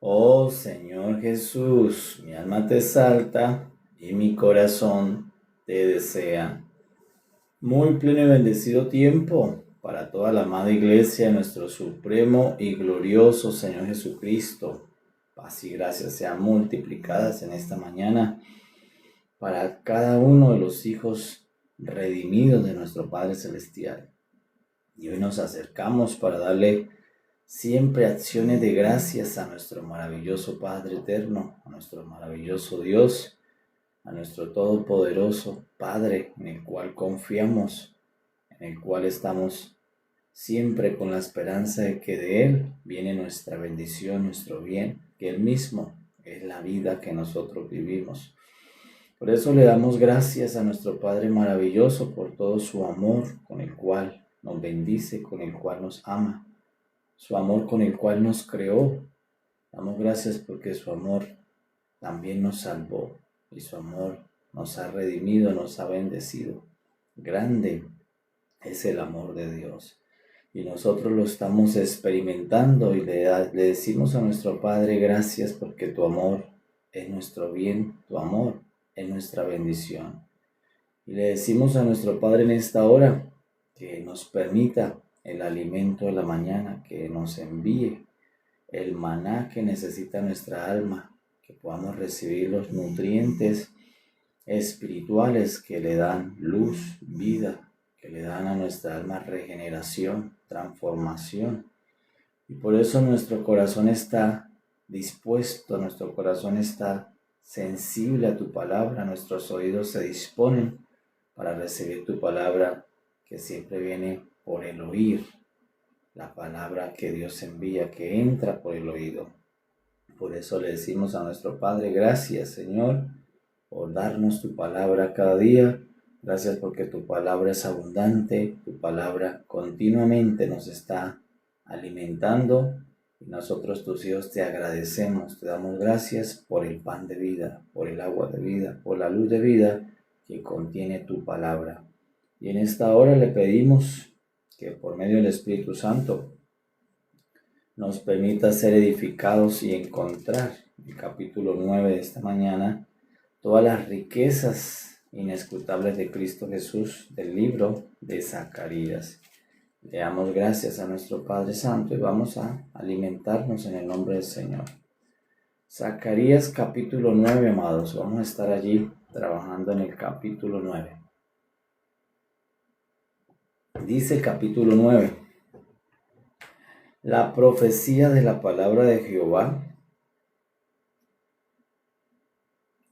Oh Señor Jesús, mi alma te exalta y mi corazón te desea. Muy pleno y bendecido tiempo para toda la amada Iglesia, nuestro supremo y glorioso Señor Jesucristo. Paz y gracia sean multiplicadas en esta mañana para cada uno de los hijos redimidos de nuestro Padre Celestial. Y hoy nos acercamos para darle siempre acciones de gracias a nuestro maravilloso Padre eterno, a nuestro maravilloso Dios, a nuestro todopoderoso Padre en el cual confiamos, en el cual estamos siempre con la esperanza de que de Él viene nuestra bendición, nuestro bien, que Él mismo es la vida que nosotros vivimos. Por eso le damos gracias a nuestro Padre maravilloso por todo su amor con el cual nos bendice, con el cual nos ama. Su amor con el cual nos creó. Damos gracias porque su amor también nos salvó y su amor nos ha redimido, nos ha bendecido. Grande es el amor de Dios y nosotros lo estamos experimentando y le decimos a nuestro Padre gracias porque tu amor es nuestro bien, tu amor es nuestra bendición. Y le decimos a nuestro Padre en esta hora que nos permita el alimento de la mañana, que nos envíe el maná que necesita nuestra alma, que podamos recibir los nutrientes espirituales que le dan luz, vida, que le dan a nuestra alma regeneración, transformación. Y por eso nuestro corazón está dispuesto, nuestro corazón está sensible a tu palabra, nuestros oídos se disponen para recibir tu palabra que siempre viene por el oír, la palabra que Dios envía, que entra por el oído. Por eso le decimos a nuestro Padre, gracias Señor, por darnos tu palabra cada día. Gracias porque tu palabra es abundante, tu palabra continuamente nos está alimentando y nosotros tus hijos te agradecemos, te damos gracias por el pan de vida, por el agua de vida, por la luz de vida que contiene tu palabra. Y en esta hora le pedimos que por medio del Espíritu Santo nos permita ser edificados y encontrar en el capítulo 9 de esta mañana todas las riquezas inescrutables de Cristo Jesús del libro de Zacarías. Le damos gracias a nuestro Padre Santo y vamos a alimentarnos en el nombre del Señor. Zacarías capítulo 9, amados. Vamos a estar allí trabajando en el capítulo 9. Dice el capítulo 9. La profecía de la palabra de Jehová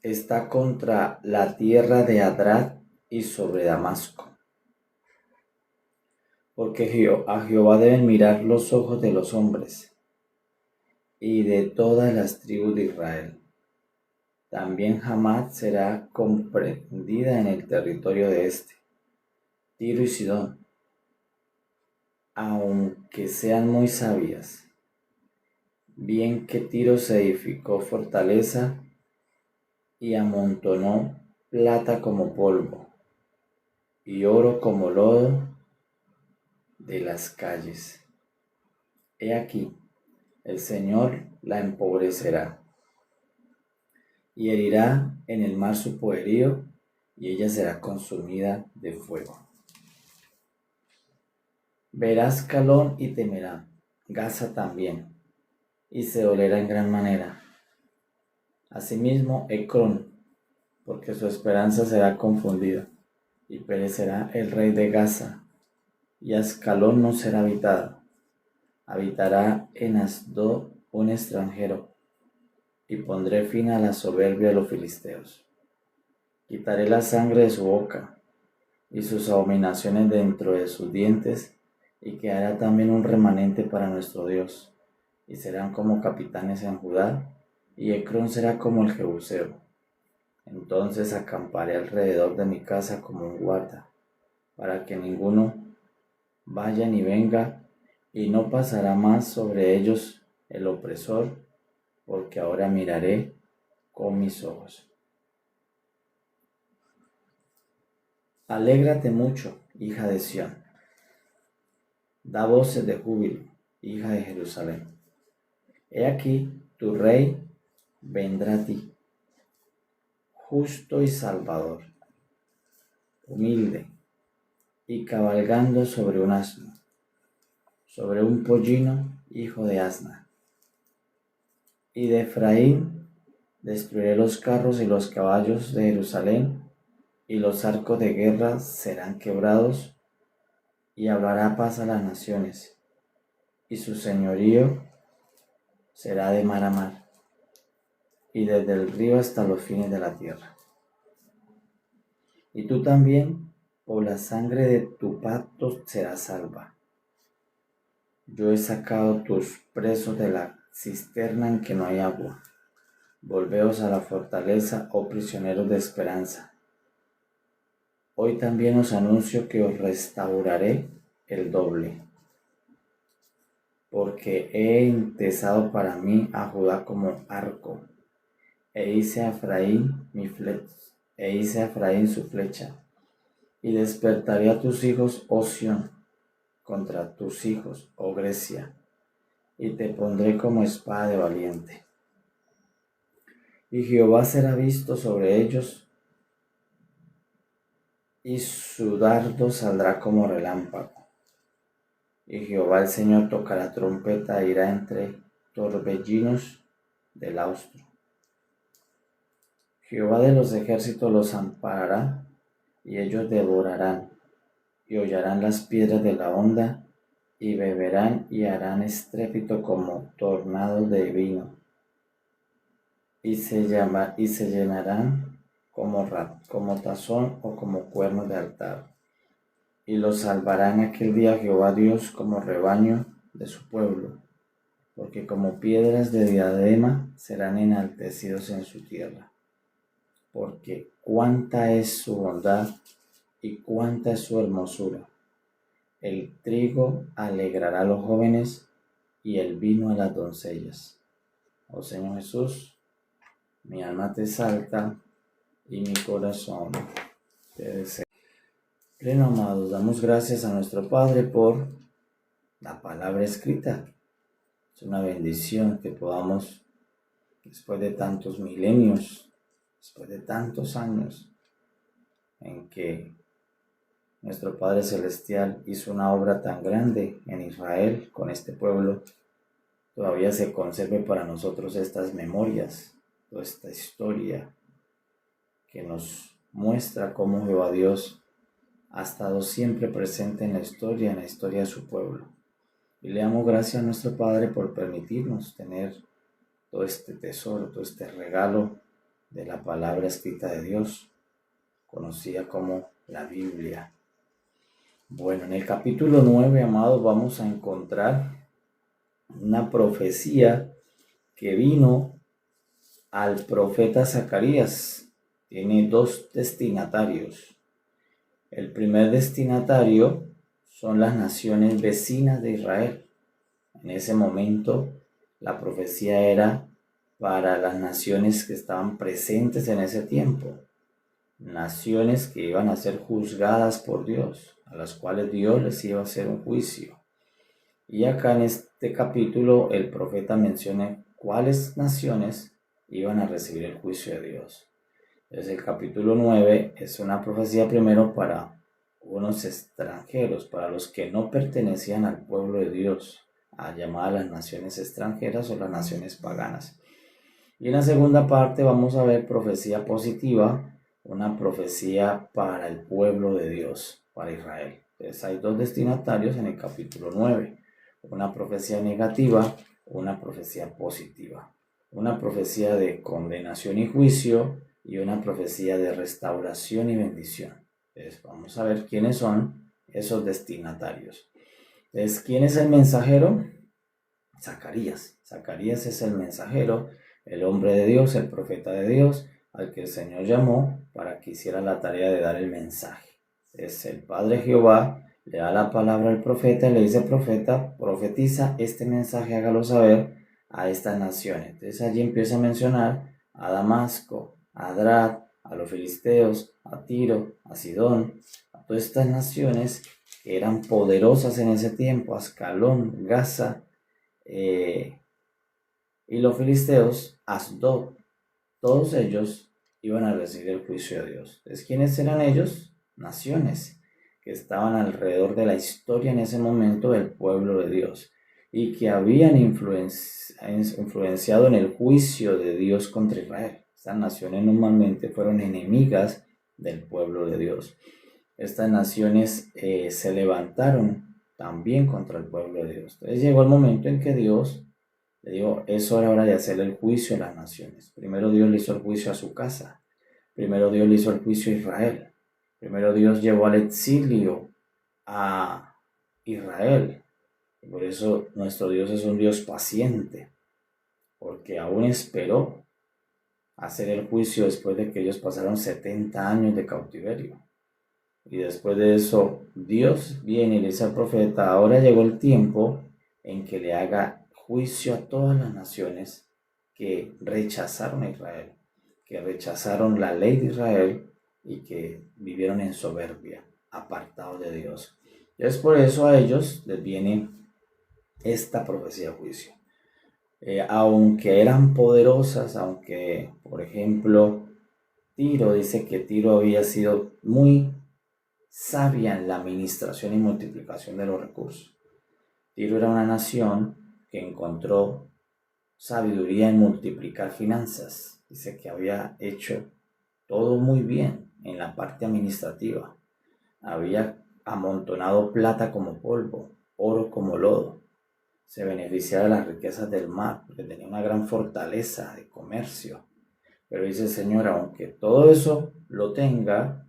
está contra la tierra de Adrat y sobre Damasco. Porque a Jehová deben mirar los ojos de los hombres y de todas las tribus de Israel. También Hamat será comprendida en el territorio de este, Tiro y Sidón, aunque sean muy sabias. Bien que Tiro se edificó fortaleza y amontonó plata como polvo y oro como lodo de las calles. He aquí, el Señor la empobrecerá y herirá en el mar su poderío, y ella será consumida de fuego. Verás Calón y temerá, Gaza también, y se dolerá en gran manera. Asimismo, Ecrón, porque su esperanza será confundida, y perecerá el rey de Gaza, y Ascalón no será habitada. Habitará en Asdod un extranjero, y pondré fin a la soberbia de los filisteos. Quitaré la sangre de su boca, y sus abominaciones dentro de sus dientes, y quedará también un remanente para nuestro Dios, y serán como capitanes en Judá, y Ecrón será como el Jebuseo. Entonces acamparé alrededor de mi casa como un guarda, para que ninguno vaya ni venga, y no pasará más sobre ellos el opresor, porque ahora miraré con mis ojos. Alégrate mucho, hija de Sión. Da voces de júbilo, hija de Jerusalén. He aquí, tu rey vendrá a ti, justo y salvador, humilde y cabalgando sobre un asno, sobre un pollino, hijo de asna. Y de Efraín destruiré los carros y los caballos de Jerusalén, y los arcos de guerra serán quebrados, y hablará paz a las naciones, y su señorío será de mar a mar, y desde el río hasta los fines de la tierra. Y tú también, por la sangre de tu pacto serás salva. Yo he sacado tus presos de la cisterna en que no hay agua. Volveos a la fortaleza, oh prisioneros de esperanza. Hoy también os anuncio que os restauraré el doble, porque he entesado para mí a Judá como arco, e hice a Efraín su flecha, y despertaré a tus hijos, oh Sión, contra tus hijos, oh Grecia, y te pondré como espada de valiente. Y Jehová será visto sobre ellos, y su dardo saldrá como relámpago. Y Jehová el Señor tocará trompeta e irá entre torbellinos del austro. Jehová de los ejércitos los amparará, y ellos devorarán, y hollarán las piedras de la honda, y beberán y harán estrépito como tornados de vino, y se llenarán como tazón o como cuernos de altar. Y los salvará en aquel día Jehová Dios como rebaño de su pueblo, porque como piedras de diadema serán enaltecidos en su tierra. Porque cuánta es su bondad y cuánta es su hermosura. El trigo alegrará a los jóvenes y el vino a las doncellas. Oh Señor Jesús, mi alma te exalta y mi corazón te desea. Pleno amados, damos gracias a nuestro Padre por la palabra escrita. Es una bendición que podamos, después de tantos milenios, después de tantos años, en que nuestro Padre Celestial hizo una obra tan grande en Israel con este pueblo, todavía se conserve para nosotros estas memorias, toda esta historia que nos muestra cómo Jehová Dios ha estado siempre presente en la historia de su pueblo. Y le damos gracias a nuestro Padre por permitirnos tener todo este tesoro, todo este regalo de la palabra escrita de Dios, conocida como la Biblia. Bueno, en el capítulo 9, amados, vamos a encontrar una profecía que vino al profeta Zacarías. Tiene dos destinatarios. El primer destinatario son las naciones vecinas de Israel. En ese momento, la profecía era para las naciones que estaban presentes en ese tiempo. Naciones que iban a ser juzgadas por Dios, a las cuales Dios les iba a hacer un juicio. Y acá en este capítulo el profeta menciona cuáles naciones iban a recibir el juicio de Dios. Entonces el capítulo 9 es una profecía primero para unos extranjeros, para los que no pertenecían al pueblo de Dios, a llamar a las naciones extranjeras o las naciones paganas. Y en la segunda parte vamos a ver profecía positiva, una profecía para el pueblo de Dios, para Israel. Entonces hay dos destinatarios en el capítulo 9, una profecía negativa, una profecía positiva, una profecía de condenación y juicio y una profecía de restauración y bendición. Entonces vamos a ver quiénes son esos destinatarios. Entonces, ¿quién es el mensajero? Zacarías. Zacarías es el mensajero, el hombre de Dios, el profeta de Dios, al que el Señor llamó para que hiciera la tarea de dar el mensaje. Es el Padre Jehová, le da la palabra al profeta y le dice: profeta, profetiza este mensaje, hágalo saber a estas naciones. Entonces allí empieza a mencionar a Damasco, a Adrat, a los filisteos, a Tiro, a Sidón, a todas estas naciones que eran poderosas en ese tiempo, Ascalón, Gaza, y los filisteos, Asdod. Todos ellos iban a recibir el juicio de Dios. Entonces, ¿quiénes eran ellos? Naciones que estaban alrededor de la historia en ese momento del pueblo de Dios y que habían influenciado en el juicio de Dios contra Israel. Estas naciones normalmente fueron enemigas del pueblo de Dios. Estas naciones se levantaron también contra el pueblo de Dios. Entonces llegó el momento en que Dios le dijo, es hora de hacerle el juicio a las naciones. Primero Dios le hizo el juicio a su casa. Primero Dios le hizo el juicio a Israel. Primero Dios llevó al exilio a Israel. Y por eso nuestro Dios es un Dios paciente, porque aún esperó hacer el juicio después de que ellos pasaron 70 años de cautiverio. Y después de eso, Dios viene y le dice al profeta, ahora llegó el tiempo en que le haga juicio a todas las naciones que rechazaron a Israel, que rechazaron la ley de Israel y que vivieron en soberbia, apartados de Dios. Y es por eso a ellos les viene esta profecía de juicio. Aunque eran poderosas, aunque, por ejemplo, Tiro dice que Tiro había sido muy sabia en la administración y multiplicación de los recursos. Tiro era una nación que encontró sabiduría en multiplicar finanzas. Dice que había hecho todo muy bien en la parte administrativa. Había amontonado plata como polvo, oro como lodo. Se beneficiaba de las riquezas del mar, porque tenía una gran fortaleza de comercio. Pero dice el Señor, aunque todo eso lo tenga,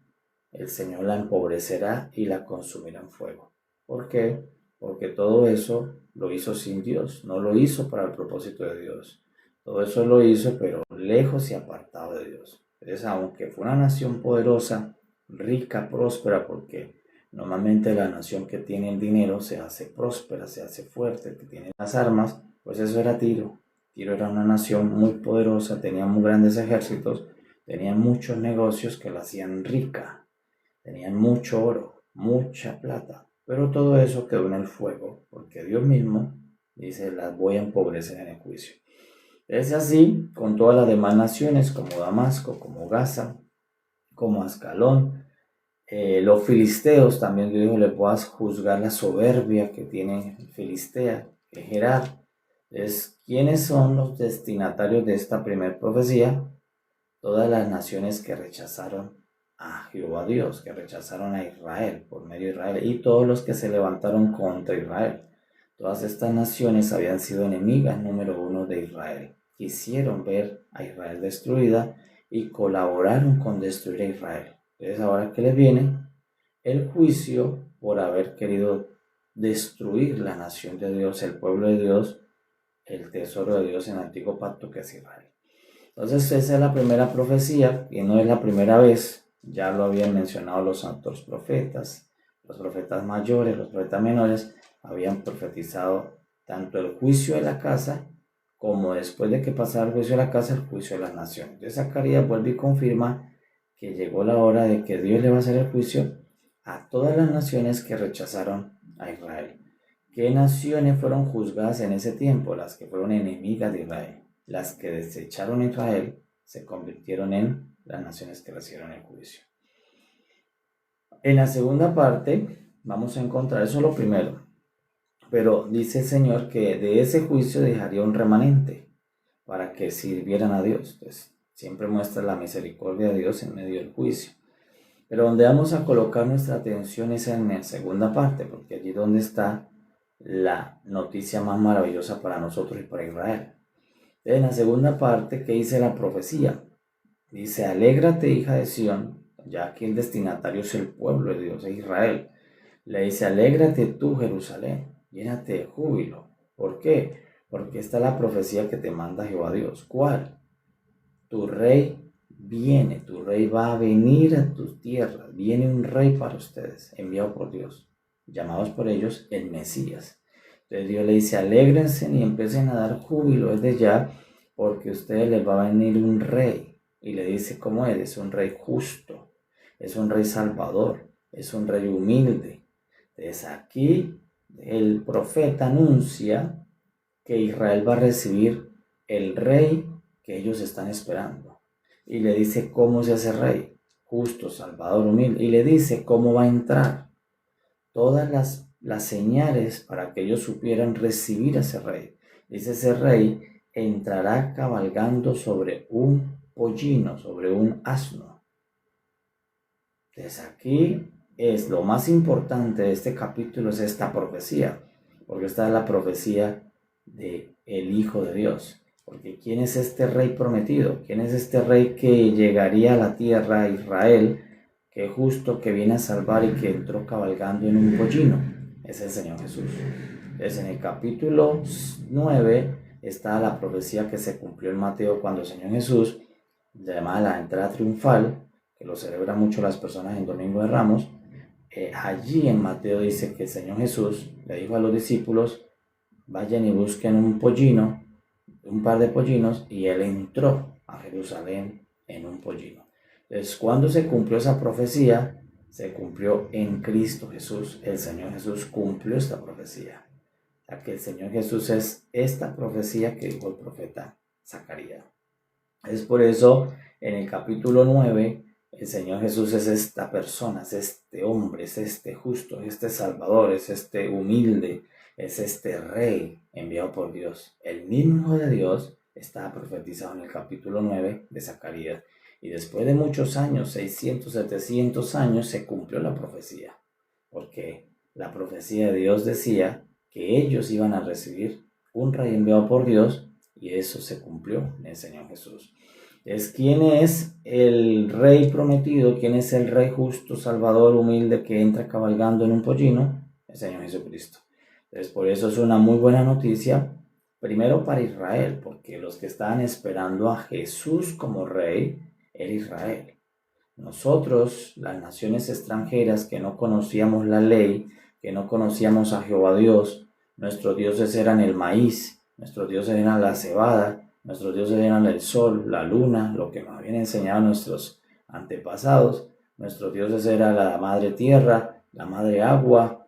el Señor la empobrecerá y la consumirá en fuego. ¿Por qué? Porque todo eso lo hizo sin Dios, no lo hizo para el propósito de Dios. Todo eso lo hizo, pero lejos y apartado de Dios. Entonces, aunque fue una nación poderosa, rica, próspera, porque normalmente la nación que tiene el dinero se hace próspera, se hace fuerte, que tiene las armas, pues eso era Tiro. Tiro era una nación muy poderosa, tenía muy grandes ejércitos, tenía muchos negocios que la hacían rica. Tenían mucho oro, mucha plata, pero todo eso quedó en el fuego, porque Dios mismo dice, las voy a empobrecer en el juicio. Es así con todas las demás naciones, como Damasco, como Gaza, como Ascalón. Los filisteos también Dios dijo, le puedas juzgar la soberbia que tiene Filistea, que es Gerar. Entonces, ¿quiénes son los destinatarios de esta primera profecía? Todas las naciones que rechazaron a Jehová Dios, que rechazaron a Israel, por medio de Israel, y todos los que se levantaron contra Israel. Todas estas naciones habían sido enemigas número uno de Israel. Quisieron ver a Israel destruida y colaboraron con destruir a Israel. Entonces, ahora que les viene el juicio por haber querido destruir la nación de Dios, el pueblo de Dios, el tesoro de Dios en el antiguo pacto que es Israel. Entonces esa es la primera profecía, y no es la primera vez, ya lo habían mencionado los santos profetas, los profetas mayores, los profetas menores, habían profetizado tanto el juicio de la casa, como después de que pasara el juicio de la casa, el juicio de las naciones. Entonces Zacarías vuelve y confirma que llegó la hora de que Dios le va a hacer el juicio a todas las naciones que rechazaron a Israel. ¿Qué naciones fueron juzgadas en ese tiempo? Las que fueron enemigas de Israel. Las que desecharon a Israel se convirtieron en las naciones que recibieron el juicio. En la segunda parte vamos a encontrar eso lo primero, pero dice el Señor que de ese juicio dejaría un remanente para que sirvieran a Dios. Pues siempre muestra la misericordia de Dios en medio del juicio. Pero donde vamos a colocar nuestra atención es en la segunda parte, porque allí donde está la noticia más maravillosa para nosotros y para Israel. En la segunda parte, ¿qué dice la profecía? Dice, alégrate, hija de Sión, ya que el destinatario es el pueblo de Dios, es Israel. Le dice, alégrate tú, Jerusalén, llénate de júbilo. ¿Por qué? Porque esta es la profecía que te manda Jehová Dios. ¿Cuál? Tu rey viene, tu rey va a venir a tus tierras. Viene un rey para ustedes, enviado por Dios, llamados por ellos el Mesías. Entonces Dios le dice, alégrense y empiecen a dar júbilo desde ya, porque a ustedes les va a venir un rey. Y le dice cómo es un rey justo, es un rey salvador, es un rey humilde. Entonces aquí el profeta anuncia que Israel va a recibir el rey que ellos están esperando. Y le dice cómo se hace rey, justo, salvador, humilde. Y le dice cómo va a entrar. Todas las señales para que ellos supieran recibir a ese rey. Dice, ese rey entrará cabalgando sobre un pollino, sobre un asno. Entonces aquí es lo más importante de este capítulo, es esta profecía, porque esta es la profecía de el Hijo de Dios. Porque ¿quién es este rey prometido? ¿Quién es este rey que llegaría a la tierra, a Israel, que justo que viene a salvar y que entró cabalgando en un pollino? Es el Señor Jesús. Entonces en el capítulo 9 está la profecía que se cumplió en Mateo cuando el Señor Jesús, llamada la entrada triunfal, que lo celebran mucho las personas en Domingo de Ramos, allí en Mateo dice que el Señor Jesús le dijo a los discípulos, vayan y busquen un pollino, un par de pollinos, y él entró a Jerusalén en un pollino. Entonces, cuando se cumplió esa profecía, se cumplió en Cristo Jesús. El Señor Jesús cumplió esta profecía. O sea, que el Señor Jesús es esta profecía que dijo el profeta Zacarías. Es por eso, en el capítulo 9, el Señor Jesús es esta persona, es este hombre, es este justo, es este salvador, es este humilde, es este rey enviado por Dios. El mismo de Dios está profetizado en el capítulo 9 de Zacarías. Y después de muchos años, 600, 700 años, se cumplió la profecía. Porque la profecía de Dios decía que ellos iban a recibir un rey enviado por Dios, y eso se cumplió en el Señor Jesús. ¿Quién es el rey prometido? ¿Quién es el rey justo, salvador, humilde que entra cabalgando en un pollino? El Señor Jesucristo. Entonces, por eso es una muy buena noticia, primero para Israel, porque los que estaban esperando a Jesús como rey era Israel. Nosotros, las naciones extranjeras que no conocíamos la ley, que no conocíamos a Jehová Dios, nuestros dioses eran el maíz, nuestros dioses eran la cebada, nuestros dioses eran el sol, la luna, lo que nos habían enseñado nuestros antepasados. Nuestros dioses eran la madre tierra, la madre agua,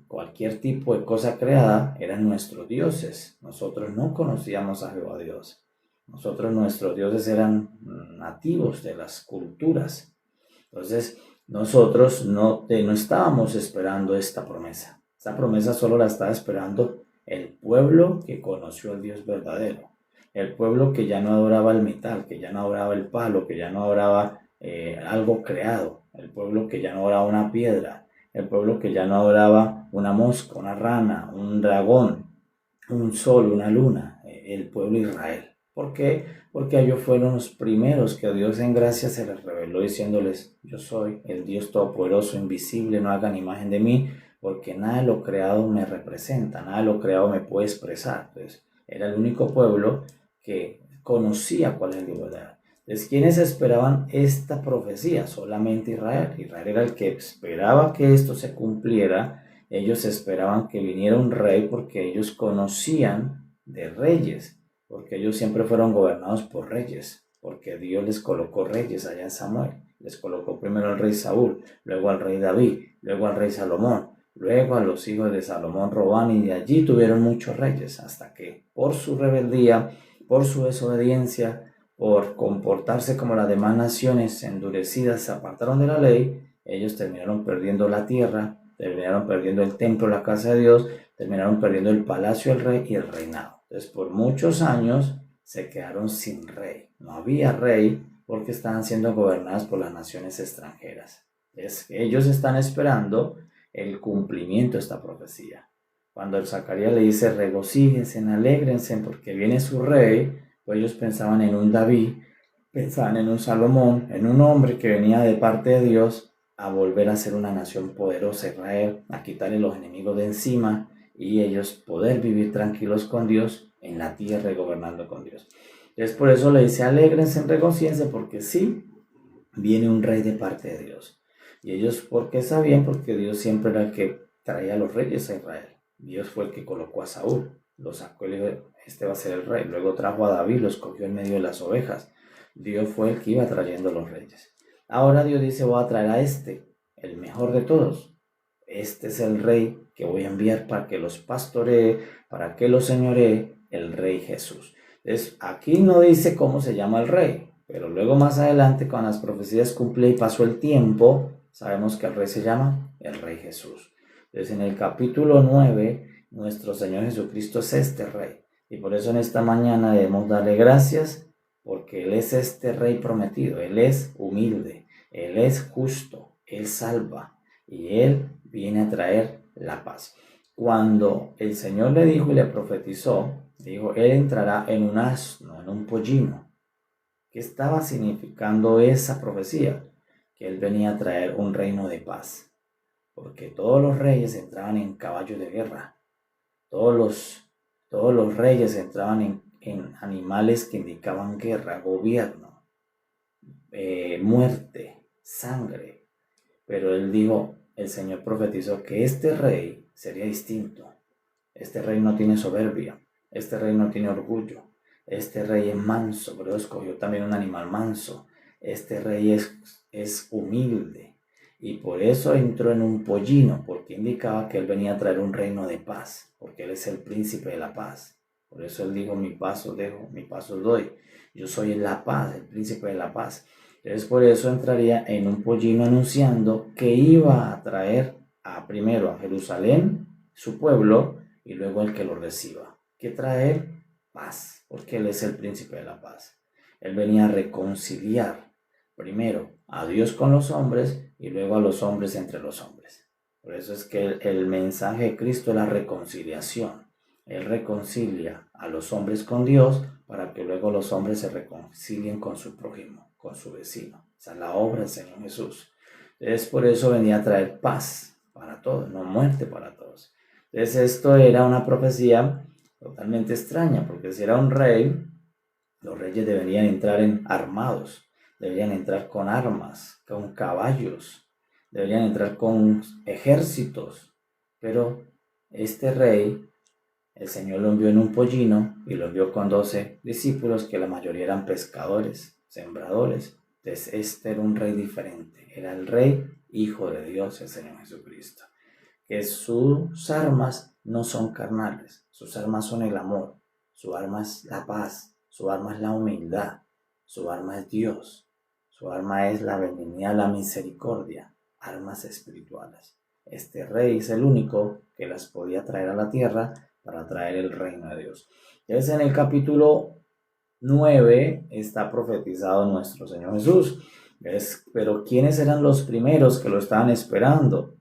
cualquier tipo de cosa creada eran nuestros dioses. Nosotros no conocíamos a Jehová Dios. Nuestros dioses eran nativos de las culturas. Entonces, nosotros no estábamos esperando esta promesa. Esta promesa solo la estaba esperando el pueblo que conoció al Dios verdadero. El pueblo que ya no adoraba el metal, que ya no adoraba el palo, que ya no adoraba algo creado. El pueblo que ya no adoraba una piedra. El pueblo que ya no adoraba una mosca, una rana, un dragón, un sol, una luna. El pueblo Israel. ¿Por qué? Porque ellos fueron los primeros que Dios en gracia se les reveló diciéndoles, yo soy el Dios todopoderoso, invisible, no hagan imagen de mí, porque nada de lo creado me representa, nada de lo creado me puede expresar. Entonces, era el único pueblo que conocía cuál es el Dios verdadero. Entonces, ¿quiénes esperaban esta profecía? Solamente Israel. Israel era el que esperaba que esto se cumpliera. Ellos esperaban que viniera un rey porque ellos conocían de reyes, porque ellos siempre fueron gobernados por reyes, porque Dios les colocó reyes allá en Samuel. Les colocó primero al rey Saúl, luego al rey David, luego al rey Salomón, luego a los hijos de Salomón, Robán, y de allí tuvieron muchos reyes, hasta que por su rebeldía, por su desobediencia, por comportarse como las demás naciones endurecidas se apartaron de la ley, ellos terminaron perdiendo la tierra, terminaron perdiendo el templo, la casa de Dios, terminaron perdiendo el palacio del rey y el reinado. Entonces, por muchos años se quedaron sin rey. No había rey porque estaban siendo gobernadas por las naciones extranjeras. Ellos están esperando el cumplimiento de esta profecía. Cuando el Zacarías le dice, regocíjense, alégrense porque viene su rey, pues ellos pensaban en un David, pensaban en un Salomón, en un hombre que venía de parte de Dios a volver a ser una nación poderosa, Israel, a quitarle los enemigos de encima y ellos poder vivir tranquilos con Dios en la tierra y gobernando con Dios. Entonces por eso le dice, alégrense, regocíjense, porque sí, viene un rey de parte de Dios. Y ellos, ¿por qué sabían? Porque Dios siempre era el que traía a los reyes a Israel. Dios fue el que colocó a Saúl, lo sacó y le dijo, este va a ser el rey. Luego trajo a David, lo escogió en medio de las ovejas. Dios fue el que iba trayendo los reyes. Ahora Dios dice, voy a traer a este, el mejor de todos. Este es el rey que voy a enviar para que los pastoree, para que los señoree, el rey Jesús. Entonces, aquí no dice cómo se llama el rey, pero luego más adelante, cuando las profecías cumplían y pasó el tiempo, sabemos que el rey se llama el Rey Jesús. Entonces, en el capítulo 9, nuestro Señor Jesucristo es este rey. Y por eso en esta mañana debemos darle gracias, porque Él es este rey prometido. Él es humilde, Él es justo, Él salva y Él viene a traer la paz. Cuando el Señor le dijo y le profetizó, dijo, Él entrará en un asno, en un pollino. ¿Qué estaba significando esa profecía? Que Él venía a traer un reino de paz. Porque todos los reyes entraban en caballos de guerra. Todos los reyes entraban en animales que indicaban guerra, gobierno, muerte, sangre. Pero Él dijo, el Señor profetizó que este rey sería distinto. Este rey no tiene soberbia, este rey no tiene orgullo, este rey es manso, pero escogió también un animal manso. Este rey es humilde y por eso entró en un pollino, porque indicaba que él venía a traer un reino de paz, porque él es el príncipe de la paz. Por eso él dijo, mi paz os dejo, mi paz os doy. Yo soy la paz, el príncipe de la paz. Entonces por eso entraría en un pollino anunciando que iba a traer primero a Jerusalén, su pueblo, y luego el que lo reciba. ¿Qué traer? Paz, porque Él es el príncipe de la paz. Él venía a reconciliar primero a Dios con los hombres y luego a los hombres entre los hombres. Por eso es que el mensaje de Cristo es la reconciliación. Él reconcilia a los hombres con Dios para que luego los hombres se reconcilien con su prójimo, con su vecino. Esa es la obra del Señor Jesús. Entonces por eso venía a traer paz para todos, no muerte para todos. Entonces esto era una profecía totalmente extraña, porque si era un rey, los reyes deberían entrar armados, deberían entrar con armas, con caballos, deberían entrar con ejércitos, pero este rey, el Señor lo envió en un pollino y lo envió con 12 discípulos, que la mayoría eran pescadores, sembradores. Entonces este era un rey diferente, era el rey hijo de Dios, el Señor Jesucristo. Que sus armas no son carnales, sus armas son el amor, su arma es la paz, su arma es la humildad, su arma es Dios, su arma es la benignidad, la misericordia, armas espirituales. Este rey es el único que las podía traer a la tierra para traer el reino de Dios. Entonces en el capítulo 9 está profetizado nuestro Señor Jesús. Pero ¿quiénes eran los primeros que lo estaban esperando?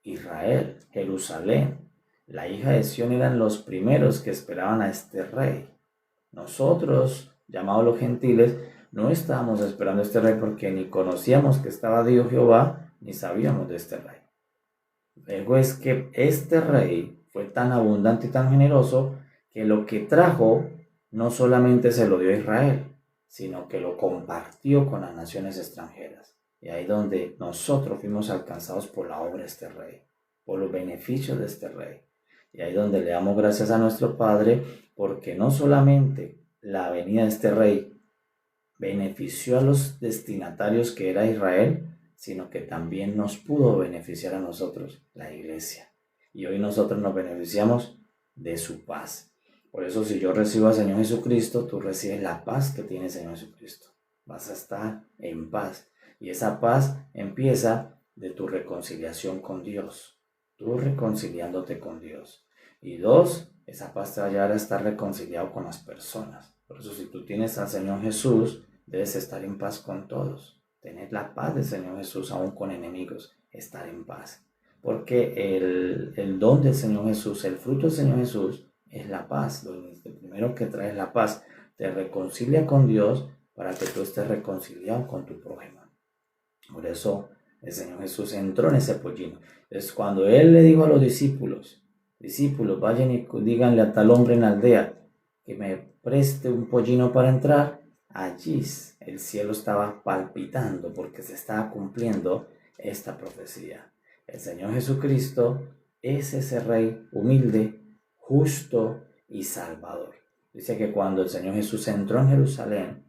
Israel, Jerusalén, la hija de Sión eran los primeros que esperaban a este rey. Nosotros, llamados los gentiles, no estábamos esperando a este rey porque ni conocíamos que estaba Dios Jehová, ni sabíamos de este rey. Luego es que este rey fue tan abundante y tan generoso que lo que trajo no solamente se lo dio a Israel, sino que lo compartió con las naciones extranjeras. Y ahí donde nosotros fuimos alcanzados por la obra de este rey, por los beneficios de este rey. Y ahí donde le damos gracias a nuestro Padre, porque no solamente la venida de este rey benefició a los destinatarios que era Israel, sino que también nos pudo beneficiar a nosotros, la iglesia. Y hoy nosotros nos beneficiamos de su paz. Por eso si yo recibo al Señor Jesucristo, tú recibes la paz que tiene el Señor Jesucristo. Vas a estar en paz. Y esa paz empieza de tu reconciliación con Dios. Tú reconciliándote con Dios. Y dos, esa paz te va a llevar a estar reconciliado con las personas. Por eso si tú tienes al Señor Jesús, debes estar en paz con todos. Tener la paz del Señor Jesús aún con enemigos. Estar en paz. Porque el don del Señor Jesús, el fruto del Señor Jesús, es la paz. El primero que trae es la paz. Te reconcilia con Dios para que tú estés reconciliado con tu prójimo. Por eso el Señor Jesús entró en ese pollino. Entonces cuando Él le dijo a los discípulos, vayan y díganle a tal hombre en la aldea que me preste un pollino para entrar, allí el cielo estaba palpitando porque se estaba cumpliendo esta profecía. El Señor Jesucristo es ese rey humilde, justo y salvador. Dice que cuando el Señor Jesús entró en Jerusalén,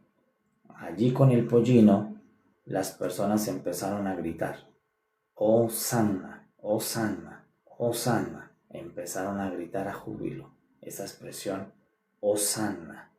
allí con el pollino, las personas empezaron a gritar, Hosanna, Hosanna, Hosanna. Empezaron a gritar a júbilo. Esa expresión, Hosanna.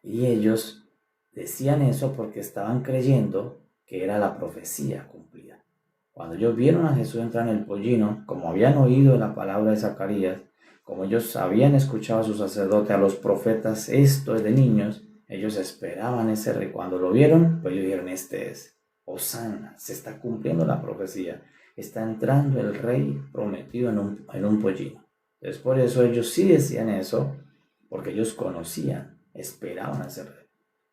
Y ellos decían eso porque estaban creyendo que era la profecía cumplida. Cuando ellos vieron a Jesús entrar en el pollino, como habían oído la palabra de Zacarías, como ellos habían escuchado a su sacerdote, a los profetas, esto es de niños, ellos esperaban ese rey. Cuando lo vieron, pues ellos dijeron, este es Hosanna, se está cumpliendo la profecía, está entrando el rey prometido en un pollino. Entonces por eso ellos sí decían eso, porque ellos conocían, esperaban a ese rey.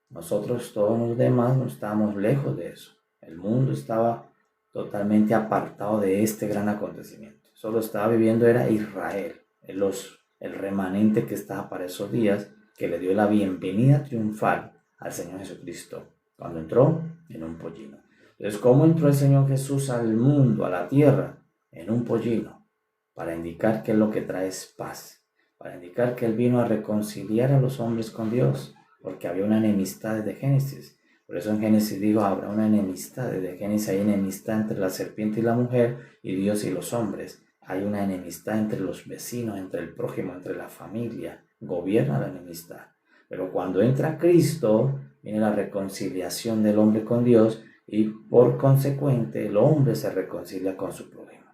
Nosotros todos los demás no estábamos lejos de eso. El mundo estaba totalmente apartado de este gran acontecimiento. Solo estaba viviendo era Israel, el remanente que estaba para esos días, que le dio la bienvenida triunfal al Señor Jesucristo cuando entró en un pollino. Entonces, ¿cómo entró el Señor Jesús al mundo, a la tierra? En un pollino, para indicar que lo que trae es paz, para indicar que Él vino a reconciliar a los hombres con Dios, porque había una enemistad desde Génesis. Por eso en Génesis digo, habrá una enemistad. Desde Génesis hay enemistad entre la serpiente y la mujer, y Dios y los hombres. Hay una enemistad entre los vecinos, entre el prójimo, entre la familia. Gobierna la enemistad. Pero cuando entra Cristo, viene la reconciliación del hombre con Dios, y por consecuente el hombre se reconcilia con su prójimo.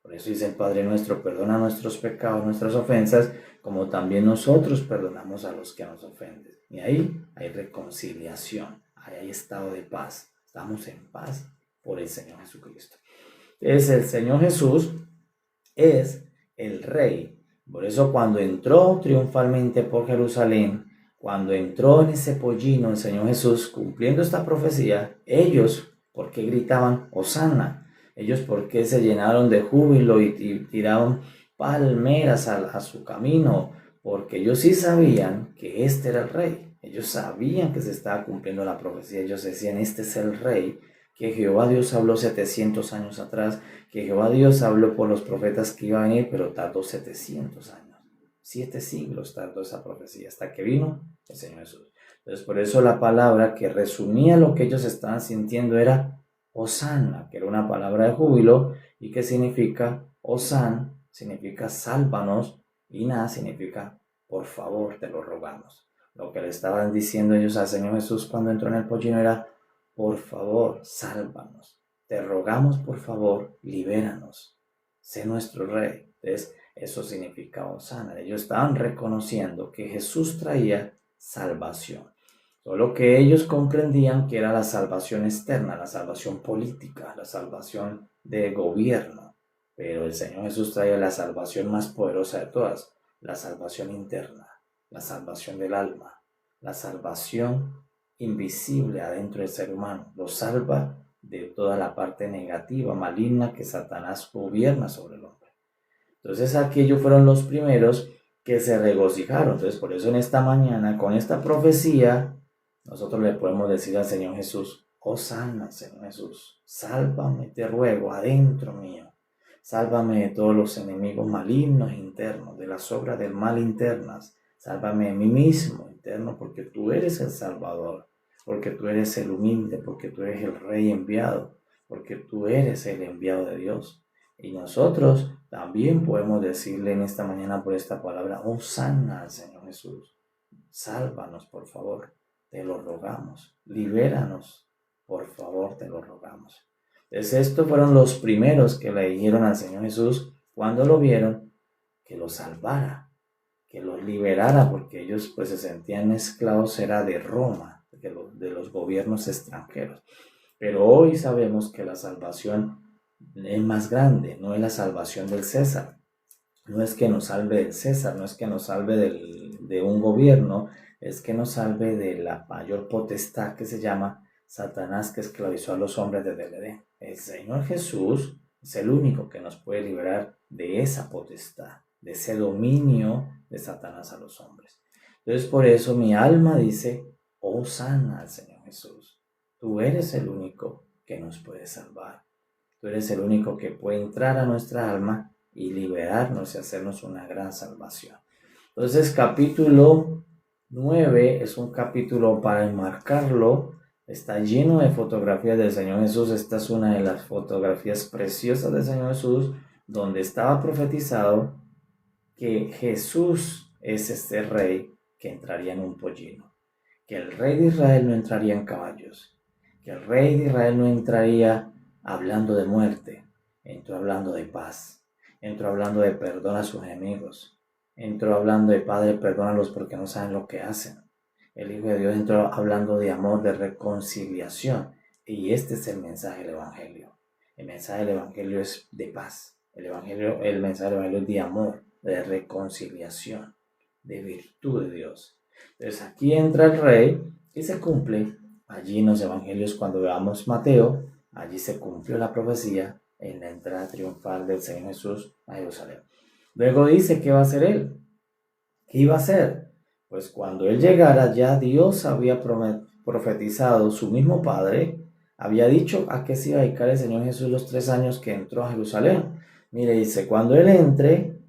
Por eso dice el Padre nuestro, perdona nuestros pecados, nuestras ofensas, como también nosotros perdonamos a los que nos ofenden. Y ahí hay reconciliación, ahí hay estado de paz. Estamos en paz por el Señor Jesucristo. Es el Señor Jesús, es el Rey. Por eso cuando entró triunfalmente por Jerusalén, cuando entró en ese pollino el Señor Jesús, cumpliendo esta profecía, ellos, ¿por qué gritaban Hosanna? Ellos, ¿por qué se llenaron de júbilo y tiraron palmeras a su camino? Porque ellos sí sabían que este era el Rey. Ellos sabían que se estaba cumpliendo la profecía. Ellos decían, este es el Rey que Jehová Dios habló 700 años atrás, que Jehová Dios habló por los profetas que iba a venir, pero tardó 700 años. 7 siglos tardó esa profecía hasta que vino el Señor Jesús. Entonces, por eso la palabra que resumía lo que ellos estaban sintiendo era Hosanna, que era una palabra de júbilo y que significa Hosanna, significa sálvanos, y nada significa por favor, te lo rogamos. Lo que le estaban diciendo ellos al Señor Jesús cuando entró en el pollino era por favor, sálvanos. Te rogamos, por favor, libéranos. Sé nuestro Rey. Entonces, eso significa Hosanna. Ellos estaban reconociendo que Jesús traía salvación. Solo que ellos comprendían que era la salvación externa, la salvación política, la salvación de gobierno. Pero el Señor Jesús traía la salvación más poderosa de todas, la salvación interna, la salvación del alma, la salvación invisible adentro del ser humano. Lo salva de toda la parte negativa, maligna que Satanás gobierna sobre el hombre. Entonces aquellos fueron los primeros que se regocijaron. Entonces por eso en esta mañana, con esta profecía, nosotros le podemos decir al Señor Jesús, Hosanna, Señor Jesús, sálvame, te ruego, adentro mío. Sálvame de todos los enemigos malignos internos, de las obras del mal internas. Sálvame de mí mismo interno, porque tú eres el Salvador, porque tú eres el humilde, porque tú eres el Rey enviado, porque tú eres el enviado de Dios. Y nosotros también podemos decirle en esta mañana por esta palabra, Hosanna al Señor Jesús. Sálvanos, por favor, te lo rogamos. Libéranos, por favor, te lo rogamos. Entonces estos fueron los primeros que le dijeron al Señor Jesús cuando lo vieron, que lo salvara, que los liberara, porque ellos pues se sentían esclavos, era de Roma, de los gobiernos extranjeros. Pero hoy sabemos que la salvación es más grande, no es la salvación del César, no es que nos salve del César, no es que nos salve de un gobierno, es que nos salve de la mayor potestad que se llama Satanás, que esclavizó a los hombres desde el Edén. El Señor Jesús es el único que nos puede liberar de esa potestad, de ese dominio de Satanás a los hombres. Entonces por eso mi alma dice, Hosanna al Señor Jesús. Tú eres el único que nos puede salvar. Tú eres el único que puede entrar a nuestra alma y liberarnos y hacernos una gran salvación. Entonces capítulo 9 es un capítulo para enmarcarlo. Está lleno de fotografías del Señor Jesús. Esta es una de las fotografías preciosas del Señor Jesús, donde estaba profetizado que Jesús es este Rey que entraría en un pollino, que el rey de Israel no entraría en caballos, que el rey de Israel no entraría hablando de muerte, entró hablando de paz, entró hablando de perdón a sus enemigos, entró hablando de Padre, perdónalos porque no saben lo que hacen. El Hijo de Dios entró hablando de amor, de reconciliación, y este es el mensaje del Evangelio. El mensaje del Evangelio es de paz, el mensaje del Evangelio es de amor, de reconciliación, de virtud de Dios. Entonces aquí entra el rey y se cumple allí en los evangelios. Cuando veamos Mateo, allí se cumplió la profecía en la entrada triunfal del Señor Jesús a Jerusalén. Luego dice, ¿qué va a hacer él? ¿Qué iba a hacer? Pues cuando él llegara, ya Dios había profetizado, su mismo Padre había dicho a qué se iba a dedicar el Señor Jesús los 3 años que entró a Jerusalén. Mire, dice, cuando él entre,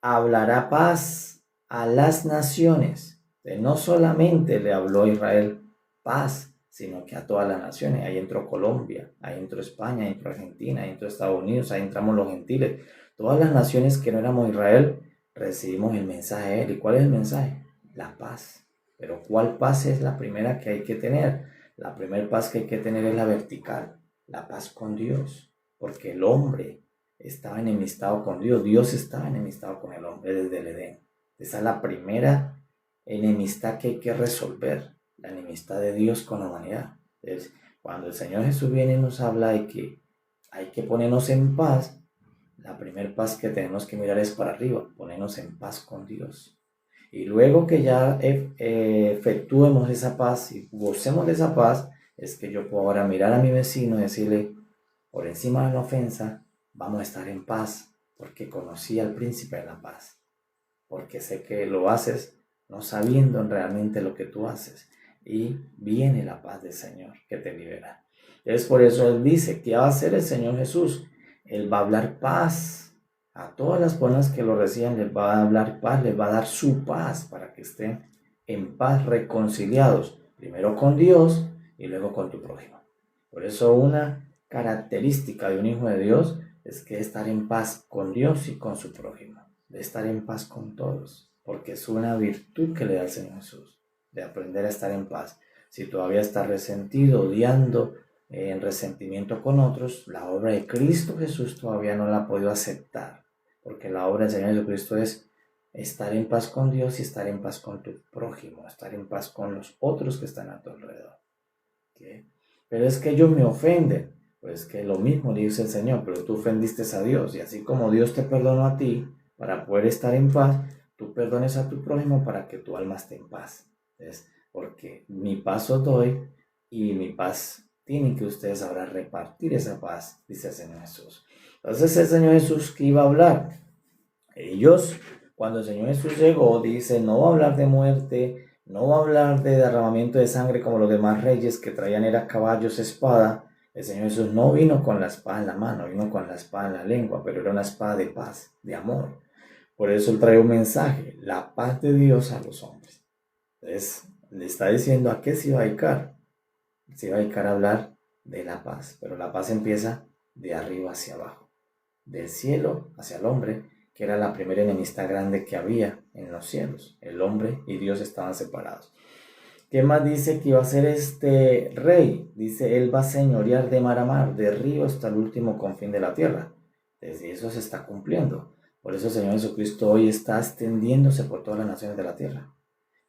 hablará paz a las naciones. No solamente le habló a Israel paz, sino que a todas las naciones. Ahí entró Colombia, ahí entró España, ahí entró Argentina, ahí entró Estados Unidos, ahí entramos los gentiles. Todas las naciones que no éramos Israel, recibimos el mensaje de él. ¿Y cuál es el mensaje? La paz. Pero ¿cuál paz es la primera que hay que tener? La primera paz que hay que tener es la vertical, la paz con Dios, porque el hombre estaba enemistado con Dios, Dios estaba enemistado con el hombre desde el Edén. Esa es la primera enemistad que hay que resolver, la enemistad de Dios con la humanidad. Entonces, cuando el Señor Jesús viene y nos habla de que hay que ponernos en paz, la primera paz que tenemos que mirar es para arriba, ponernos en paz con Dios. Y luego que ya efectuemos esa paz y gocemos de esa paz, es que yo puedo ahora mirar a mi vecino y decirle, por encima de la ofensa, vamos a estar en paz, porque conocí al príncipe de la paz, porque sé que lo haces no sabiendo realmente lo que tú haces, y viene la paz del Señor que te libera. Es por eso Él dice, ¿qué va a hacer el Señor Jesús? Él va a hablar paz a todas las personas que lo reciban, les va a hablar paz, les va a dar su paz para que estén en paz, reconciliados, primero con Dios y luego con tu prójimo. Por eso una característica de un hijo de Dios es que estar en paz con Dios y con su prójimo, de estar en paz con todos, porque es una virtud que le da el Señor Jesús, de aprender a estar en paz. Si todavía estás resentido, odiando, en resentimiento con otros, la obra de Cristo Jesús todavía no la ha podido aceptar, porque la obra del Señor Jesucristo es estar en paz con Dios y estar en paz con tu prójimo, estar en paz con los otros que están a tu alrededor. ¿Okay? Pero es que ellos me ofenden. Pues que lo mismo le dice el Señor, pero tú ofendiste a Dios, y así como Dios te perdonó a ti para poder estar en paz, tú perdones a tu prójimo para que tu alma esté en paz. ¿Ves? Porque mi paz os doy y mi paz tienen que ustedes ahora repartir esa paz, dice el Señor Jesús. Entonces el Señor Jesús, ¿qué iba a hablar? Ellos, cuando el Señor Jesús llegó, dice, no va a hablar de muerte, no va a hablar de derramamiento de sangre como los demás reyes que traían era caballos, espada. El Señor Jesús no vino con la espada en la mano, vino con la espada en la lengua, pero era una espada de paz, de amor. Por eso Él trae un mensaje, la paz de Dios a los hombres. Entonces, le está diciendo a qué se iba a dedicar. Se iba a dedicar a hablar de la paz, pero la paz empieza de arriba hacia abajo, del cielo hacia el hombre, que era la primera enemistad grande que había en los cielos. El hombre y Dios estaban separados. ¿Qué más dice que iba a ser este rey? Dice, él va a señorear de mar a mar, de río hasta el último confín de la tierra. Desde eso se está cumpliendo. Por eso el Señor Jesucristo hoy está extendiéndose por todas las naciones de la tierra.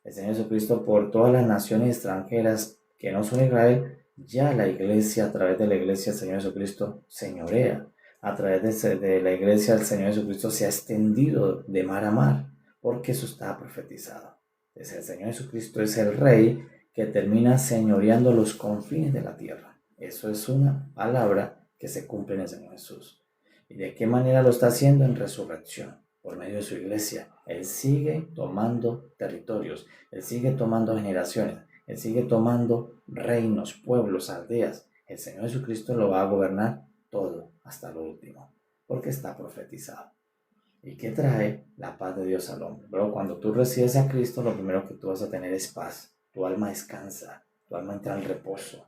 El Señor Jesucristo por todas las naciones extranjeras que no son Israel, ya la iglesia, a través de la iglesia, el Señor Jesucristo señorea. A través de la iglesia, el Señor Jesucristo se ha extendido de mar a mar, porque eso está profetizado. Entonces, el Señor Jesucristo es el Rey que termina señoreando los confines de la tierra. Eso es una palabra que se cumple en el Señor Jesús. ¿Y de qué manera lo está haciendo? En resurrección, por medio de su iglesia. Él sigue tomando territorios, Él sigue tomando generaciones, Él sigue tomando reinos, pueblos, aldeas. El Señor Jesucristo lo va a gobernar todo hasta lo último, porque está profetizado. ¿Y qué trae la paz de Dios al hombre? Pero cuando tú recibes a Cristo, lo primero que tú vas a tener es paz. Tu alma descansa, tu alma entra en reposo.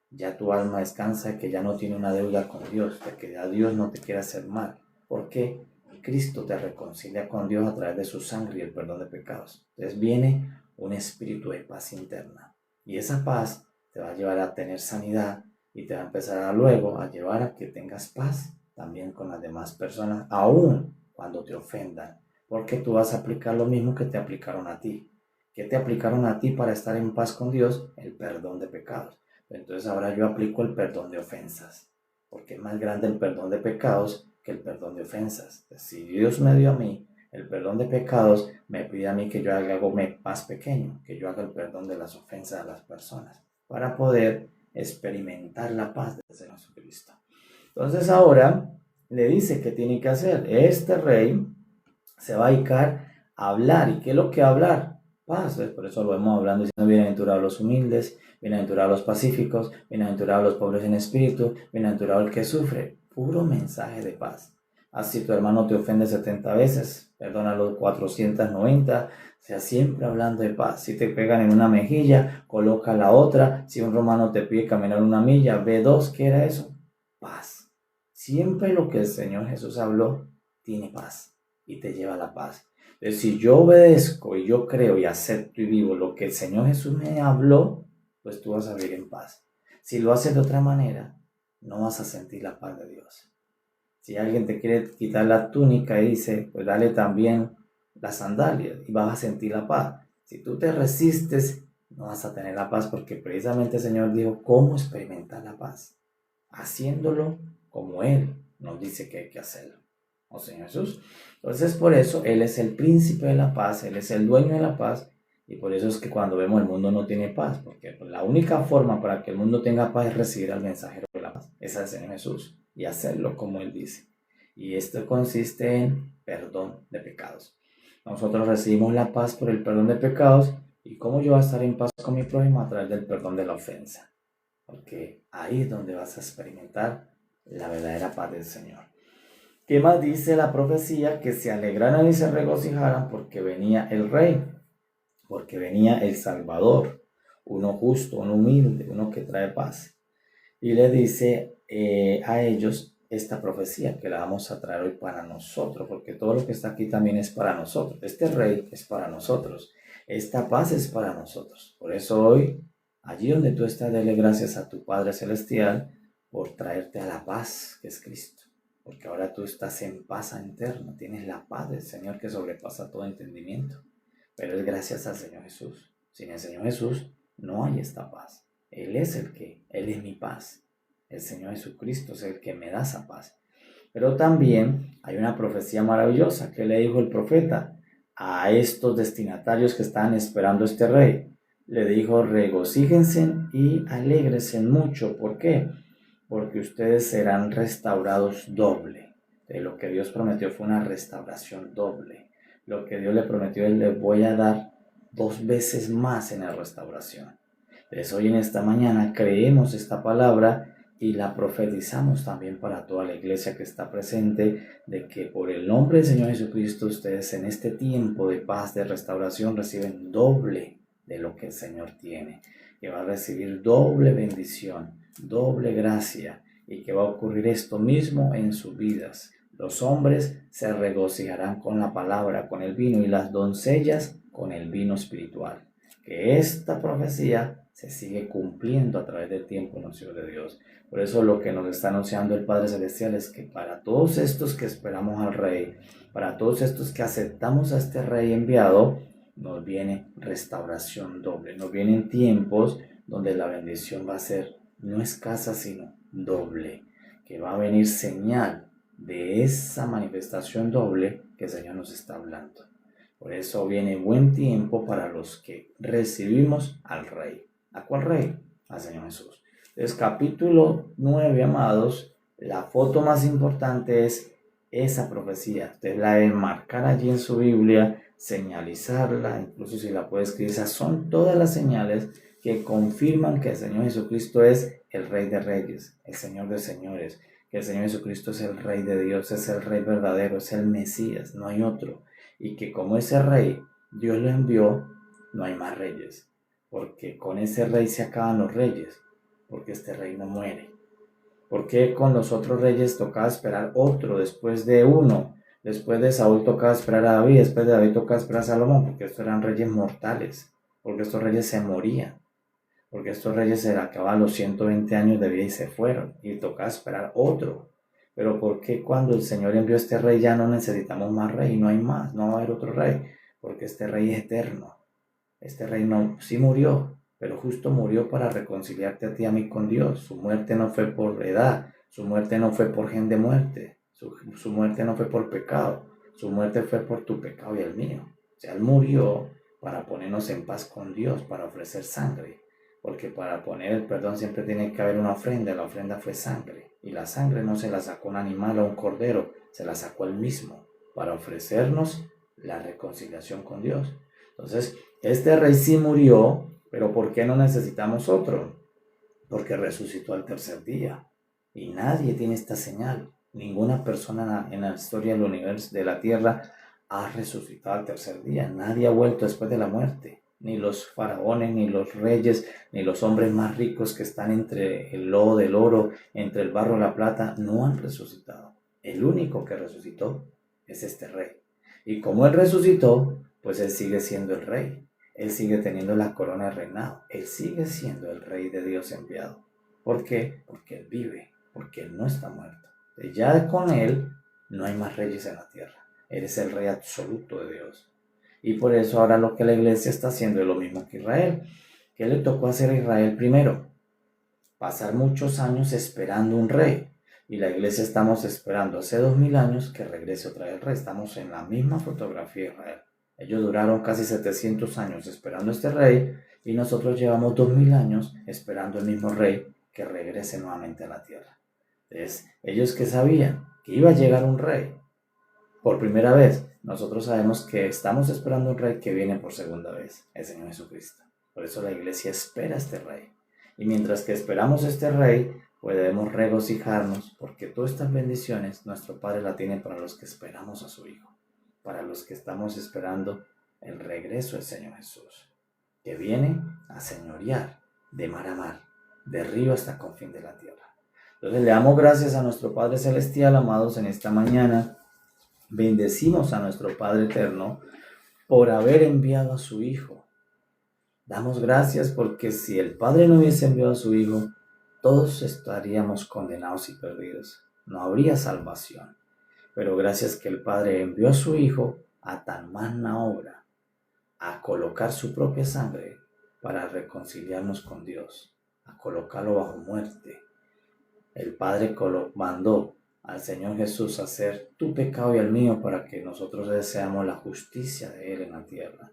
Ya tu alma descansa de que ya no tiene una deuda con Dios, de que ya Dios no te quiere hacer mal. ¿Por qué? Cristo te reconcilia con Dios a través de su sangre y el perdón de pecados. Entonces viene un espíritu de paz interna. Y esa paz te va a llevar a tener sanidad y te va a empezar a luego a llevar a que tengas paz también con las demás personas, aun cuando te ofendan, porque tú vas a aplicar lo mismo que te aplicaron a ti. ¿Qué te aplicaron a ti para estar en paz con Dios? El perdón de pecados. Entonces ahora yo aplico el perdón de ofensas, porque es más grande el perdón de pecados que el perdón de ofensas. Si Dios me dio a mí el perdón de pecados, me pide a mí que yo haga algo más pequeño, que yo haga el perdón de las ofensas a las personas, para poder experimentar la paz de Señor Jesucristo. Entonces ahora le dice que tiene que hacer. Este rey se va a dedicar a hablar. ¿Y qué es lo que hablar? Paz. Por eso lo vemos hablando diciendo: bienaventurados los humildes, bienaventurados los pacíficos, bienaventurados los pobres en espíritu, bienaventurado el que sufre. Puro mensaje de paz. Así tu hermano te ofende 70 veces, perdónalo 490. O sea, siempre hablando de paz. Si te pegan en una mejilla, coloca la otra. Si un romano te pide caminar una milla, ve dos. ¿Qué era eso? Paz. Siempre lo que el Señor Jesús habló tiene paz y te lleva a la paz. Entonces, si yo obedezco y yo creo y acepto y vivo lo que el Señor Jesús me habló, pues tú vas a vivir en paz. Si lo haces de otra manera, no vas a sentir la paz de Dios. Si alguien te quiere quitar la túnica y dice, pues dale también las sandalias y vas a sentir la paz. Si tú te resistes, no vas a tener la paz, porque precisamente el Señor dijo cómo experimentar la paz. Haciéndolo como Él nos dice que hay que hacerlo. ¿O Señor Jesús? Entonces por eso Él es el príncipe de la paz, Él es el dueño de la paz, y por eso es que cuando vemos el mundo no tiene paz, porque la única forma para que el mundo tenga paz es recibir al mensajero de la paz, es el Señor Jesús, y hacerlo como Él dice. Y esto consiste en perdón de pecados. Nosotros recibimos la paz por el perdón de pecados. ¿Y cómo yo voy a estar en paz con mi prójimo? A través del perdón de la ofensa, porque ahí es donde vas a experimentar la verdadera paz del Señor. ¿Qué más dice la profecía? Que se alegraran y se regocijaran porque venía el Rey, porque venía el Salvador, uno justo, uno humilde, uno que trae paz. Y le dice a ellos esta profecía que la vamos a traer hoy para nosotros, porque todo lo que está aquí también es para nosotros. Este Rey es para nosotros, esta paz es para nosotros. Por eso hoy, allí donde tú estás, dele gracias a tu Padre Celestial por traerte a la paz que es Cristo. Porque ahora tú estás en paz interna, tienes la paz del Señor que sobrepasa todo entendimiento. Pero es gracias al Señor Jesús. Sin el Señor Jesús no hay esta paz. Él es Él es mi paz. El Señor Jesucristo es el que me da esa paz. Pero también hay una profecía maravillosa que le dijo el profeta a estos destinatarios que estaban esperando a este rey. Le dijo: regocíjense y alégrense mucho. ¿Por qué? Porque ustedes serán restaurados doble. De lo que Dios prometió fue una restauración doble. Lo que Dios le prometió es: les voy a dar 2 veces más en la restauración. Entonces hoy en esta mañana creemos esta palabra y la profetizamos también para toda la iglesia que está presente, de que por el nombre del Señor Jesucristo ustedes en este tiempo de paz, de restauración, reciben doble de lo que el Señor tiene, que va a recibir doble bendición, doble gracia, y que va a ocurrir esto mismo en sus vidas. Los hombres se regocijarán con la palabra, con el vino, y las doncellas con el vino espiritual. Que esta profecía se sigue cumpliendo a través del tiempo en los hijos de Dios. Por eso lo que nos está anunciando el Padre Celestial es que para todos estos que esperamos al Rey, para todos estos que aceptamos a este Rey enviado, nos viene restauración doble. Nos vienen tiempos donde la bendición va a ser no escasa, sino doble. Que va a venir señal de esa manifestación doble que el Señor nos está hablando. Por eso viene buen tiempo para los que recibimos al Rey. ¿A cuál Rey? Al Señor Jesús. Entonces, capítulo 9, amados, la foto más importante es esa profecía. Usted la debe marcar allí en su Biblia, señalizarla, incluso si la puede escribir. Esas son todas las señales que confirman que el Señor Jesucristo es el Rey de Reyes, el Señor de Señores, que el Señor Jesucristo es el Rey de Dios, es el Rey verdadero, es el Mesías, no hay otro. Y que como ese Rey Dios lo envió, no hay más reyes, porque con ese Rey se acaban los reyes, porque este Rey no muere. Porque con los otros reyes tocaba esperar otro después de uno. Después de Saúl tocaba esperar a David, después de David tocaba esperar a Salomón, porque estos eran reyes mortales. porque estos reyes se morían, porque estos reyes se acababan los 120 años de vida y se fueron, y tocaba esperar otro. Pero ¿por qué cuando el Señor envió a este rey ya no necesitamos más rey? No hay más, no va a haber otro rey, porque este rey es eterno. Este rey no, sí murió, pero justo murió para reconciliarte a ti y a mí con Dios. Su muerte no fue por edad, su muerte no fue por gen de muerte, su muerte no fue por pecado, su muerte fue por tu pecado y el mío. O sea, Él murió para ponernos en paz con Dios, para ofrecer sangre. Porque para poner el perdón siempre tiene que haber una ofrenda. La ofrenda fue sangre. Y la sangre no se la sacó un animal o un cordero, se la sacó Él mismo para ofrecernos la reconciliación con Dios. Entonces, este rey sí murió, pero ¿por qué no necesitamos otro? Porque resucitó al tercer día. Y nadie tiene esta señal. Ninguna persona en la historia del universo, de la tierra, ha resucitado al tercer día. Nadie ha vuelto después de la muerte. Ni los faraones, ni los reyes, ni los hombres más ricos que están entre el lodo del oro, entre el barro de la plata, no han resucitado. El único que resucitó es este rey. Y como Él resucitó, pues Él sigue siendo el rey. Él sigue teniendo la corona de reinado. Él sigue siendo el rey de Dios enviado. ¿Por qué? Porque Él vive, porque Él no está muerto. Y ya con Él no hay más reyes en la tierra. Él es el rey absoluto de Dios. Y por eso ahora lo que la iglesia está haciendo es lo mismo que Israel. ¿Qué le tocó hacer a Israel primero? Pasar muchos años esperando un rey. Y la iglesia estamos esperando hace 2000 años que regrese otra vez el rey. Estamos en la misma fotografía de Israel. Ellos duraron casi 700 años esperando este rey y nosotros llevamos 2000 años esperando el mismo rey que regrese nuevamente a la tierra. Entonces, ellos que sabían que iba a llegar un rey por primera vez, nosotros sabemos que estamos esperando un rey que viene por segunda vez, el Señor Jesucristo. Por eso la iglesia espera a este rey. Y mientras que esperamos a este rey, pues debemos regocijarnos porque todas estas bendiciones nuestro Padre la tiene para los que esperamos a su Hijo, para los que estamos esperando el regreso del Señor Jesús, que viene a señorear de mar a mar, de río hasta confín de la tierra. Entonces le damos gracias a nuestro Padre Celestial, amados, en esta mañana. Bendecimos a nuestro Padre Eterno por haber enviado a su Hijo. Damos gracias porque si el Padre no hubiese enviado a su Hijo, todos estaríamos condenados y perdidos. No habría salvación. Pero gracias que el Padre envió a su Hijo a tan magna obra, a colocar su propia sangre para reconciliarnos con Dios, a colocarlo bajo muerte. El Padre mandó al Señor Jesús a hacer tu pecado y el mío para que nosotros deseamos la justicia de Él en la tierra.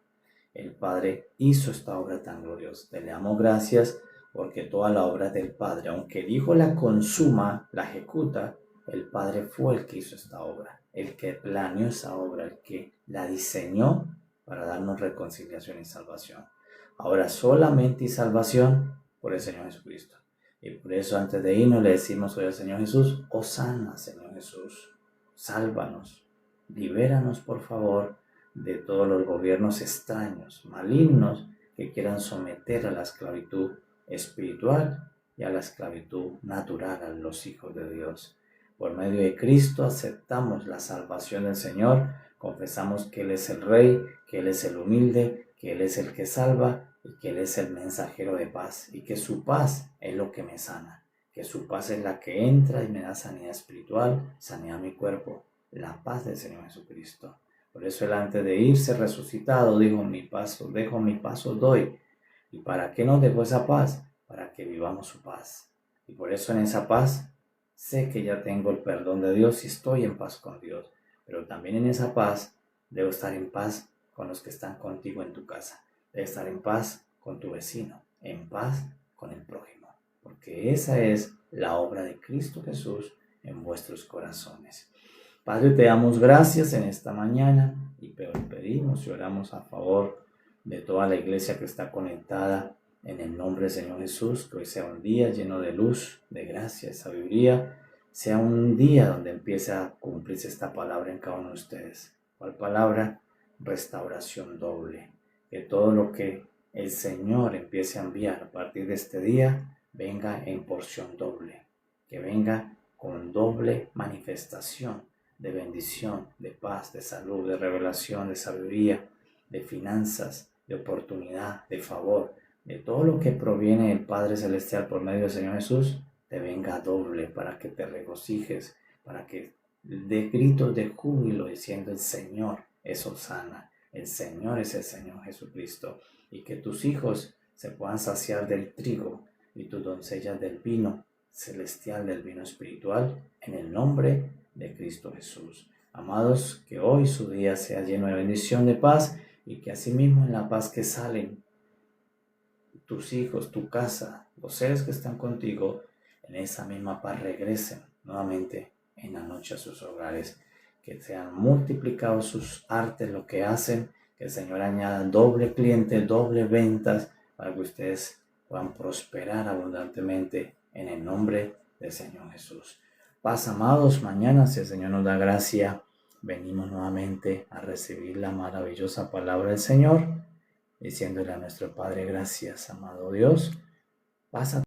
El Padre hizo esta obra tan gloriosa. Le damos gracias porque toda la obra del Padre, aunque el Hijo la consuma, la ejecuta, el Padre fue el que hizo esta obra, el que planeó esa obra, el que la diseñó para darnos reconciliación y salvación. Ahora solamente y salvación por el Señor Jesucristo. Y por eso antes de irnos le decimos hoy al Señor Jesús, hosana, Señor Jesús, sálvanos, libéranos por favor de todos los gobiernos extraños, malignos, que quieran someter a la esclavitud espiritual y a la esclavitud natural a los hijos de Dios. Por medio de Cristo aceptamos la salvación del Señor, confesamos que Él es el Rey, que Él es el humilde, que Él es el que salva y que Él es el mensajero de paz y que su paz es lo que me sana, que su paz es la que entra y me da sanidad espiritual, sanidad a mi cuerpo, la paz del Señor Jesucristo. Por eso Él antes de irse resucitado dijo, mi paz os dejo, mi paz os doy. ¿Y para qué nos dejó esa paz? Para que vivamos su paz. Y por eso en esa paz sé que ya tengo el perdón de Dios y estoy en paz con Dios. Pero también en esa paz debo estar en paz con los que están contigo en tu casa. Debes estar en paz con tu vecino, en paz con el prójimo. Porque esa es la obra de Cristo Jesús en vuestros corazones. Padre, te damos gracias en esta mañana y pedimos y oramos a favor de toda la iglesia que está conectada en el nombre del Señor Jesús, que hoy sea un día lleno de luz, de gracia, de sabiduría, sea un día donde empiece a cumplirse esta palabra en cada uno de ustedes. ¿Cuál palabra? Restauración doble. Que todo lo que el Señor empiece a enviar a partir de este día venga en porción doble, que venga con doble manifestación de bendición, de paz, de salud, de revelación, de sabiduría, de finanzas, de oportunidad, de favor, de todo lo que proviene del Padre Celestial por medio del Señor Jesús, te venga doble para que te regocijes, para que dé gritos de júbilo diciendo el Señor es Hosana, el Señor es el Señor Jesucristo, y que tus hijos se puedan saciar del trigo y tus doncellas del vino celestial, del vino espiritual, en el nombre de Cristo Jesús. Amados, que hoy su día sea lleno de bendición, de paz, y que asimismo en la paz que salen tus hijos, tu casa, los seres que están contigo, en esa misma paz regresen nuevamente en la noche a sus hogares, que sean multiplicados sus artes, lo que hacen, que el Señor añada doble cliente, doble ventas, para que ustedes puedan prosperar abundantemente en el nombre del Señor Jesús. Paz, amados, mañana, si el Señor nos da gracia, venimos nuevamente a recibir la maravillosa palabra del Señor, diciéndole a nuestro Padre: gracias, amado Dios. Pasa